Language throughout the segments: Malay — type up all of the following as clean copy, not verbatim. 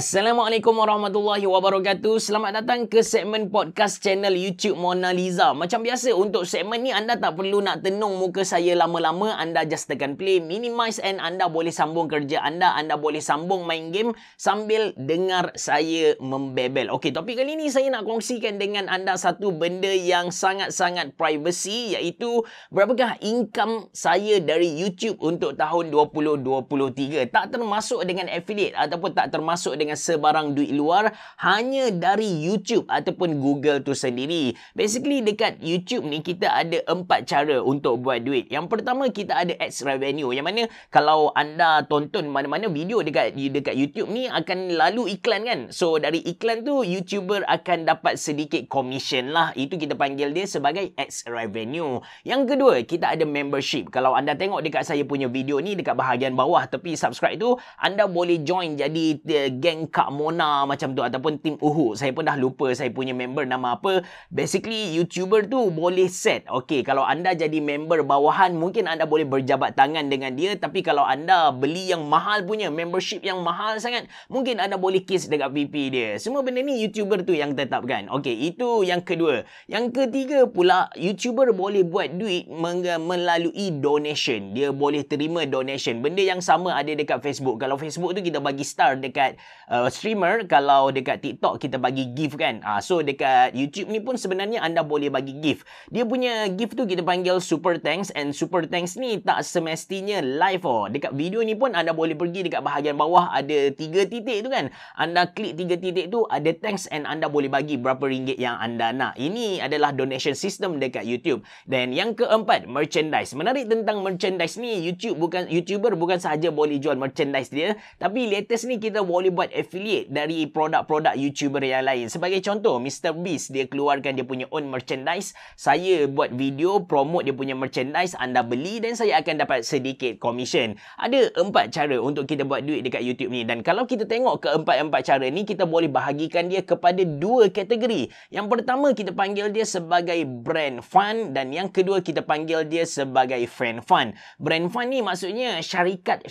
Assalamualaikum warahmatullahi wabarakatuh. Selamat datang ke segmen podcast channel YouTube Mona Lisa. Macam biasa, untuk segmen ni anda tak perlu nak tenung muka saya lama-lama. Anda just tekan play, minimize, and anda boleh sambung kerja anda. Anda boleh sambung main game sambil dengar saya membebel. Okey, topik kali ni saya nak kongsikan dengan anda satu benda yang sangat-sangat privacy, iaitu berapakah income saya dari YouTube untuk tahun 2023. Tak termasuk dengan affiliate ataupun tak termasuk dengan sebarang duit luar, hanya dari YouTube ataupun Google tu sendiri. Basically dekat YouTube ni kita ada 4 cara untuk buat duit. Yang pertama, kita ada ads revenue, yang mana kalau anda tonton mana-mana video dekat YouTube ni akan lalu iklan kan. So dari iklan tu YouTuber akan dapat sedikit commission lah. Itu kita panggil dia sebagai ads revenue. Yang kedua, kita ada membership. Kalau anda tengok dekat saya punya video ni, dekat bahagian bawah tepi subscribe tu, anda boleh join jadi geng Kak Mona macam tu, ataupun tim Uhud. Saya pun dah lupa saya punya member nama apa. Basically YouTuber tu boleh set. Okey, kalau anda jadi member bawahan, mungkin anda boleh berjabat tangan dengan dia. Tapi kalau anda beli yang mahal punya, membership yang mahal sangat, mungkin anda boleh kiss dekat pipi dia. Semua benda ni YouTuber tu yang tetapkan. Okey, itu yang kedua. Yang ketiga pula, YouTuber boleh buat duit melalui donation. Dia boleh terima donation. Benda yang sama ada dekat Facebook. Kalau Facebook tu kita bagi star dekat streamer, kalau dekat TikTok kita bagi gift kan. So dekat YouTube ni pun sebenarnya anda boleh bagi gift. Dia punya gift tu kita panggil super thanks, and super thanks ni tak semestinya live Dekat video ni pun anda boleh pergi dekat bahagian bawah, ada 3 titik tu kan. Anda klik 3 titik tu, ada thanks, and anda boleh bagi berapa ringgit yang anda nak. Ini adalah donation system dekat YouTube. Dan yang keempat, merchandise. Menarik tentang merchandise ni, YouTuber bukan sahaja boleh jual merchandise dia, tapi latest ni kita boleh buat affiliate dari produk-produk YouTuber yang lain. Sebagai contoh, Mr. Beast dia keluarkan dia punya own merchandise. Saya buat video promote dia punya merchandise, anda beli dan saya akan dapat sedikit commission. Ada 4 cara untuk kita buat duit dekat YouTube ni, dan kalau kita tengok keempat-empat cara ni, kita boleh bahagikan dia kepada 2 kategori. Yang pertama kita panggil dia sebagai brand fund, dan yang kedua kita panggil dia sebagai friend fund. Brand fund ni maksudnya syarikat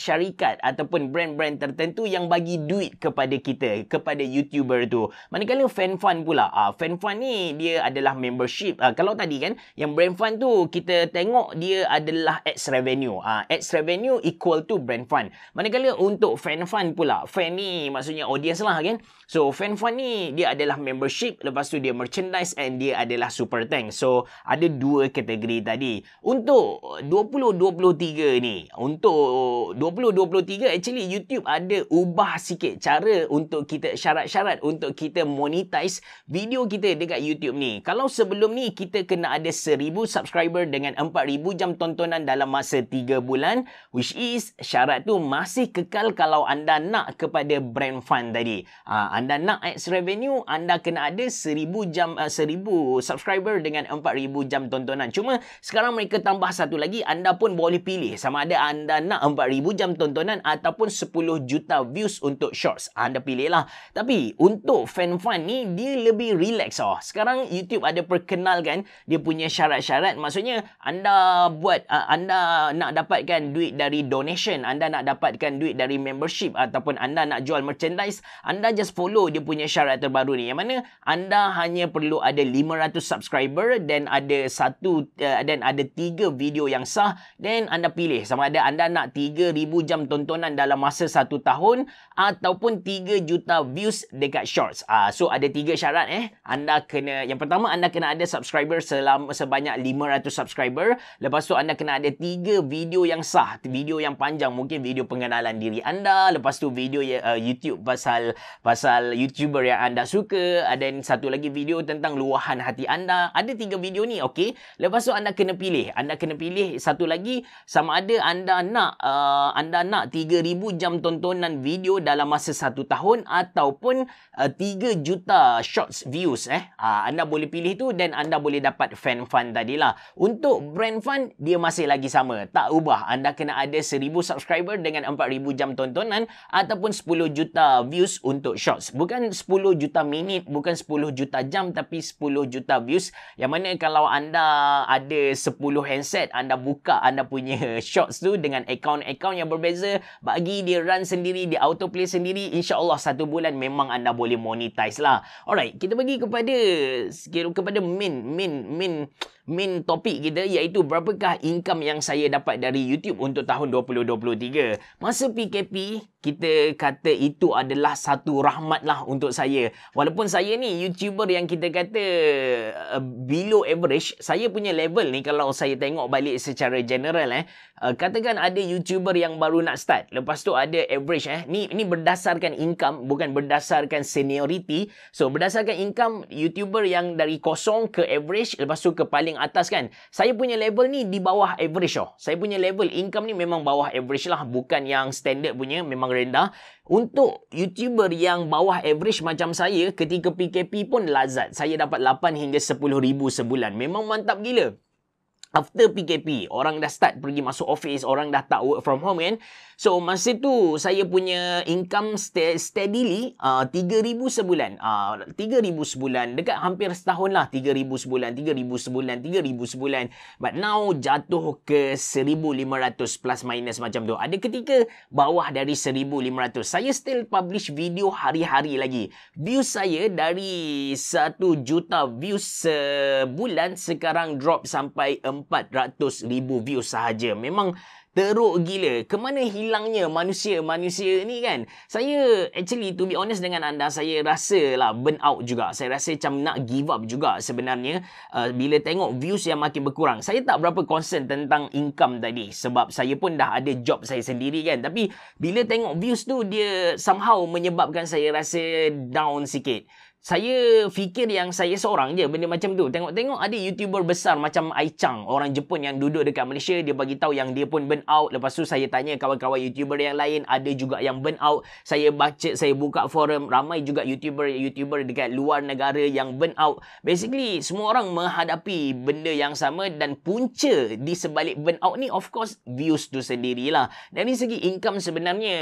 ataupun brand-brand tertentu yang bagi duit kepada kita, kepada YouTuber tu. Manakala fan fund pula, fan fund ni dia adalah membership. Kalau tadi kan yang brand fund tu kita tengok dia adalah ads revenue. Ads revenue equal to brand fund. Manakala untuk fan fund pula, fan ni maksudnya audience lah kan. So fan fund ni dia adalah membership, lepas tu dia merchandise, and dia adalah super thanks. So ada 2 kategori tadi. Untuk 2023 ni, untuk 2023 actually YouTube ada ubah sikit cara untuk kita, syarat-syarat untuk kita monetize video kita dekat YouTube ni. Kalau sebelum ni kita kena ada 1000 subscriber dengan 4000 jam tontonan dalam masa 3 bulan, which is syarat tu masih kekal kalau anda nak kepada brand fund tadi. Anda nak ads revenue, anda kena ada 1000 subscriber dengan 4000 jam tontonan. Cuma sekarang mereka tambah satu lagi, anda pun boleh pilih sama ada anda nak 4000 jam tontonan ataupun 10 juta views untuk shorts. Anda pilih lah. Tapi untuk fan fund ni dia lebih relax. Sekarang YouTube ada perkenalkan dia punya syarat-syarat. Maksudnya anda anda nak dapatkan duit dari donation, anda nak dapatkan duit dari membership, ataupun anda nak jual merchandise, anda just follow dia punya syarat terbaru ni, yang mana anda hanya perlu ada 500 subscriber dan ada 3 video yang sah, dan anda pilih sama ada anda nak 3000 jam tontonan dalam masa 1 tahun ataupun 3 juta views dekat shorts. So ada 3 syarat Anda kena, yang pertama anda kena ada subscriber sebanyak 500 subscriber. Lepas tu anda kena ada 3 video yang sah, video yang panjang, mungkin video pengenalan diri anda, lepas tu video YouTube pasal YouTuber yang anda suka, dan satu lagi video tentang luahan hati anda. Ada 3 video ni, okey. Lepas tu anda kena pilih satu lagi, sama ada anda nak 3000 jam tontonan video dalam masa 1 tahun ataupun 3 juta shorts views. Anda boleh pilih tu, dan anda boleh dapat fan fund tadilah. Untuk brand fund dia masih lagi sama, tak ubah. Anda kena ada 1000 subscriber dengan 4000 jam tontonan ataupun 10 juta views untuk shorts. Bukan 10 juta minit, bukan 10 juta jam, tapi 10 juta views. Yang mana kalau anda ada 10 handset, anda buka anda punya shorts tu dengan akaun-akaun yang berbeza, bagi dia run sendiri, dia autoplay sendiri, insya-Allah 1 bulan memang anda boleh monetize lah. Alright, kita pergi kepada main topik kita, iaitu berapakah income yang saya dapat dari YouTube untuk tahun 2023. Masa PKP, kita kata itu adalah satu rahmat lah untuk saya. Walaupun saya ni YouTuber yang kita kata below average, saya punya level ni kalau saya tengok balik secara general katakan ada YouTuber yang baru nak start, lepas tu ada average ni berdasarkan income, bukan berdasarkan seniority. So berdasarkan income, YouTuber yang dari kosong ke average, lepas tu ke paling atas kan. Saya punya level ni di bawah average Saya punya level income ni memang bawah average lah, bukan yang standard punya, memang rendah. Untuk YouTuber yang bawah average macam saya, ketika PKP pun lazat. Saya dapat 8 hingga 10 ribu sebulan. Memang mantap gila. After PKP, orang dah start pergi masuk office, orang dah tak work from home kan. So, masa tu saya punya income steadily 3,000 sebulan. 3,000 sebulan. Dekat hampir setahun lah. 3,000 sebulan, 3,000 sebulan, 3,000 sebulan. But now, jatuh ke 1,500 plus minus macam tu. Ada ketika bawah dari 1,500. Saya still publish video hari-hari lagi. Views saya dari 1 juta views sebulan, sekarang drop sampai 400,000 views sahaja. Memang teruk gila. Kemana hilangnya manusia-manusia ni kan? Saya actually, to be honest dengan anda, saya rasa lah burn out juga. Saya rasa macam nak give up juga sebenarnya bila tengok views yang makin berkurang. Saya tak berapa concern tentang income tadi, sebab saya pun dah ada job saya sendiri kan. Tapi bila tengok views tu, dia somehow menyebabkan saya rasa down sikit. Saya fikir yang saya seorang je benda macam tu. Tengok-tengok ada YouTuber besar macam Aichang, orang Jepun yang duduk dekat Malaysia, dia bagi tahu yang dia pun burn out. Lepas tu saya tanya kawan-kawan YouTuber yang lain, ada juga yang burn out. Saya baca, saya buka forum, ramai juga YouTuber dekat luar negara yang burn out. Basically, semua orang menghadapi benda yang sama, dan punca di sebalik burn out ni of course views tu sendirilah. Dari segi income sebenarnya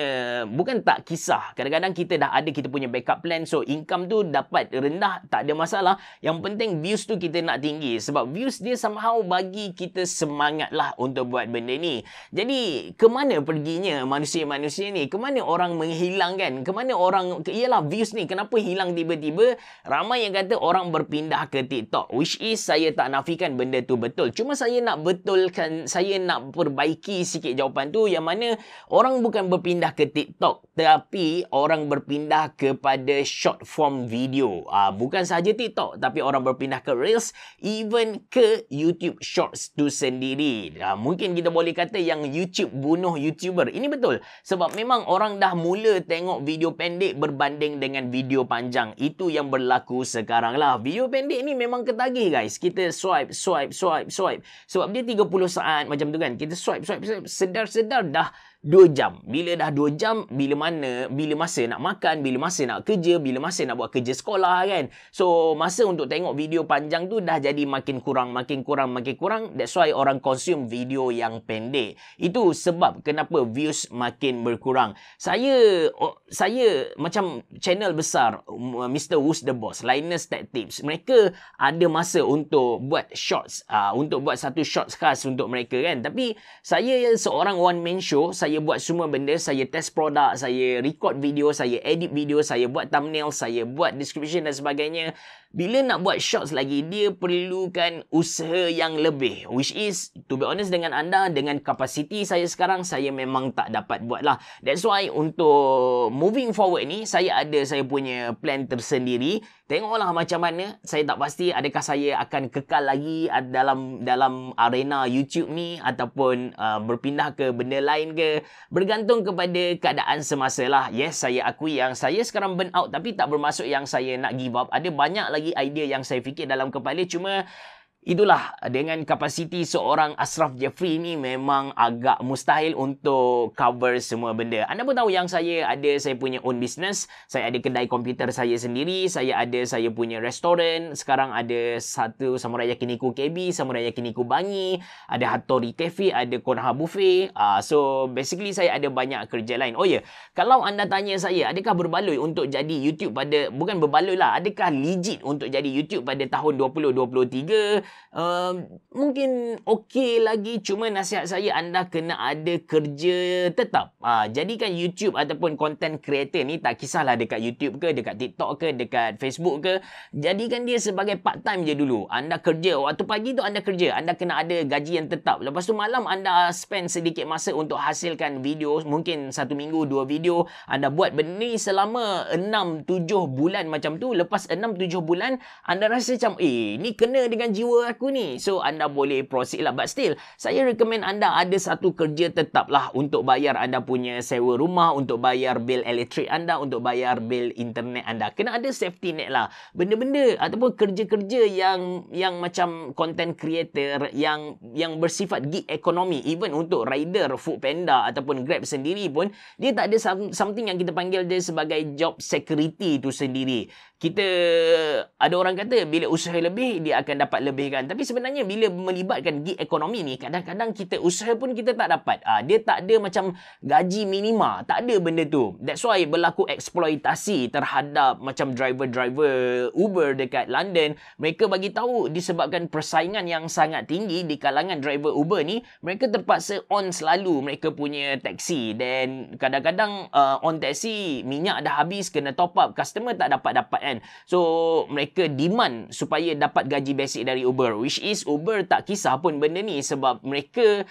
bukan tak kisah. Kadang-kadang kita dah ada kita punya backup plan, so income tu dapat rendah tak ada masalah. Yang penting views tu kita nak tinggi, sebab views dia somehow bagi kita semangat lah untuk buat benda ni. Jadi ke mana perginya manusia-manusia ni? Ke mana orang menghilang kan? Ke mana orang, iyalah views ni kenapa hilang tiba-tiba? Ramai yang kata orang berpindah ke TikTok, which is saya tak nafikan benda tu betul. Cuma saya nak betulkan, saya nak perbaiki sikit jawapan tu, yang mana orang bukan berpindah ke TikTok, tapi orang berpindah kepada short form video. Bukan sahaja TikTok, tapi orang berpindah ke Reels, even ke YouTube Shorts tu sendiri. Mungkin kita boleh kata yang YouTube bunuh YouTuber. Ini betul. Sebab memang orang dah mula tengok video pendek berbanding dengan video panjang. Itu yang berlaku sekarang lah. Video pendek ni memang ketagih guys. Kita swipe. Sebab dia 30 saat macam tu kan. Kita swipe. Sedar-sedar dah 2 jam. Bila dah 2 jam, bila masa nak makan, bila masa nak kerja, bila masa nak buat kerja sekolah kan. So, masa untuk tengok video panjang tu dah jadi makin kurang. That's why orang consume video yang pendek. Itu sebab kenapa views makin berkurang. Saya macam channel besar, Mr. Who's the Boss, Linus Tech Tips, mereka ada masa untuk buat shorts, untuk buat satu shorts khas untuk mereka kan. Tapi saya seorang one man show, saya buat semua benda, saya test produk, saya record video, saya edit video, saya buat thumbnail, saya buat description dan sebagainya. Bila nak buat shorts lagi, dia perlukan usaha yang lebih, which is, to be honest dengan anda, dengan kapasiti saya sekarang, saya memang tak dapat buat lah. That's why untuk moving forward ni, saya punya plan tersendiri. Tengoklah macam mana. Saya tak pasti adakah saya akan kekal lagi dalam arena YouTube ni, ataupun berpindah ke benda lain ke. Bergantung kepada keadaan semasa lah. Yes, saya akui yang saya sekarang burn out, tapi tak bermaksud yang saya nak give up. Ada banyak lagi idea yang saya fikir dalam kepala, cuma itulah, dengan kapasiti seorang Ashraf Jeffrey ni memang agak mustahil untuk cover semua benda. Anda pun tahu yang saya punya own business. Saya ada kedai komputer saya sendiri. Saya punya restoran. Sekarang ada satu Samurai Yakiniku KB, Samurai Yakiniku Bangi, ada Hattori Cafe, ada Konoha Buffet. So basically saya ada banyak kerja lain. Oh ya, kalau anda tanya saya, adakah berbaloi untuk jadi YouTube bukan berbaloi lah, adakah legit untuk jadi YouTube pada tahun 2023? mungkin okey lagi, cuma nasihat saya anda kena ada kerja tetap. Jadikan YouTube ataupun content creator ni, tak kisahlah dekat YouTube ke, dekat TikTok ke, dekat Facebook ke, jadikan dia sebagai part time je dulu. Anda kerja, waktu pagi tu anda kerja, anda kena ada gaji yang tetap. Lepas tu malam anda spend sedikit masa untuk hasilkan video, mungkin 1 minggu 2 video. Anda buat benda ni selama 6-7 bulan macam tu. Lepas 6-7 bulan anda rasa macam ni kena dengan jiwa aku ni, so anda boleh proceed lah. But still, saya recommend anda ada satu kerja tetap lah untuk bayar anda punya sewa rumah, untuk bayar bil elektrik anda, untuk bayar bil internet anda. Kena ada safety net lah. Benda-benda ataupun kerja-kerja yang macam content creator yang bersifat gig ekonomi, even untuk rider Food Panda ataupun Grab sendiri pun, dia tak ada something yang kita panggil dia sebagai job security tu sendiri. Kita ada orang kata bila usaha lebih dia akan dapat lebih kan, tapi sebenarnya bila melibatkan gig ekonomi ni, kadang-kadang kita usaha pun kita tak dapat. Dia tak ada macam gaji minima, tak ada benda tu. That's why berlaku eksploitasi terhadap macam driver-driver Uber dekat London. Mereka bagi tahu disebabkan persaingan yang sangat tinggi di kalangan driver Uber ni, mereka terpaksa on selalu mereka punya taksi, dan kadang-kadang on taksi minyak dah habis, kena top up, customer tak dapat kan. So mereka demand supaya dapat gaji basic dari Uber, which is Uber tak kisah pun benda ni, sebab mereka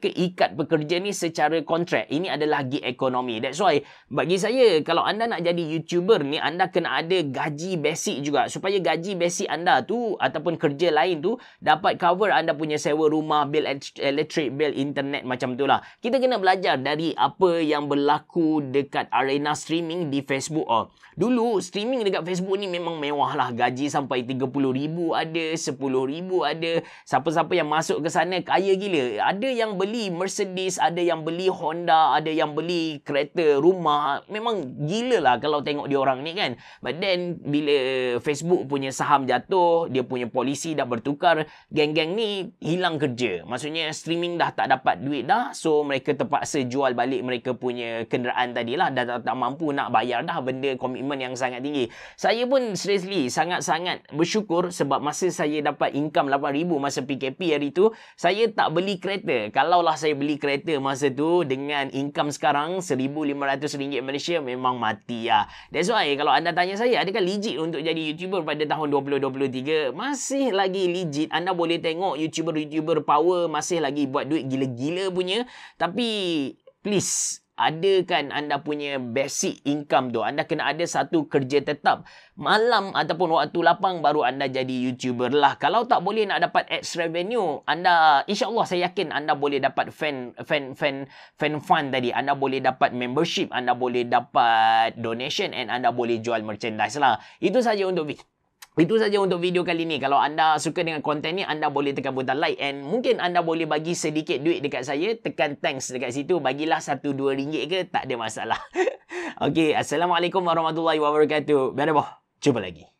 ikat pekerja ni secara kontrak. Ini adalah gig ekonomi. That's why bagi saya, kalau anda nak jadi YouTuber ni, anda kena ada gaji basic juga, supaya gaji basic anda tu ataupun kerja lain tu dapat cover anda punya sewa rumah, bil elektrik, bil internet, macam tu lah. Kita kena belajar dari apa yang berlaku dekat arena streaming di Facebook. Dulu streaming dekat Facebook ni memang mewah lah. Gaji sampai 30,000 ada, 10,000 ada. Siapa-siapa yang masuk ke sana kaya gila. Ada yang beli Mercedes, ada yang beli Honda, ada yang beli kereta, rumah. Memang gila lah kalau tengok dia orang ni kan. But then bila Facebook punya saham jatuh, dia punya polisi dah bertukar, geng-geng ni hilang kerja. Maksudnya streaming dah tak dapat duit dah. So mereka terpaksa jual balik mereka punya kenderaan tadi lah. Dah tak mampu nak bayar dah, benda komitmen yang sangat tinggi. Saya pun seriously sangat-sangat bersyukur sebab masa saya dapat income 8,000 masa PKP hari tu, saya tak beli kereta. Kalaulah saya beli kereta masa tu dengan income sekarang RM1,500 Malaysia, memang mati lah. That's why kalau anda tanya saya, adakah legit untuk jadi YouTuber pada tahun 2023? Masih lagi legit. Anda boleh tengok YouTuber power masih lagi buat duit gila-gila punya. Tapi please, adakan anda punya basic income tu. Anda kena ada satu kerja tetap. Malam ataupun waktu lapang baru anda jadi YouTuber lah. Kalau tak boleh nak dapat ads revenue, anda, insyaAllah saya yakin anda boleh dapat fan fund tadi. Anda boleh dapat membership, anda boleh dapat donation, and anda boleh jual merchandise lah. Itu saja untuk video kali ni. Kalau anda suka dengan konten ni, anda boleh tekan butang like, and mungkin anda boleh bagi sedikit duit dekat saya. Tekan thanks dekat situ. Bagilah RM1-2 ke, tak ada masalah. Okey, Assalamualaikum warahmatullahi wabarakatuh. Jumpa lagi.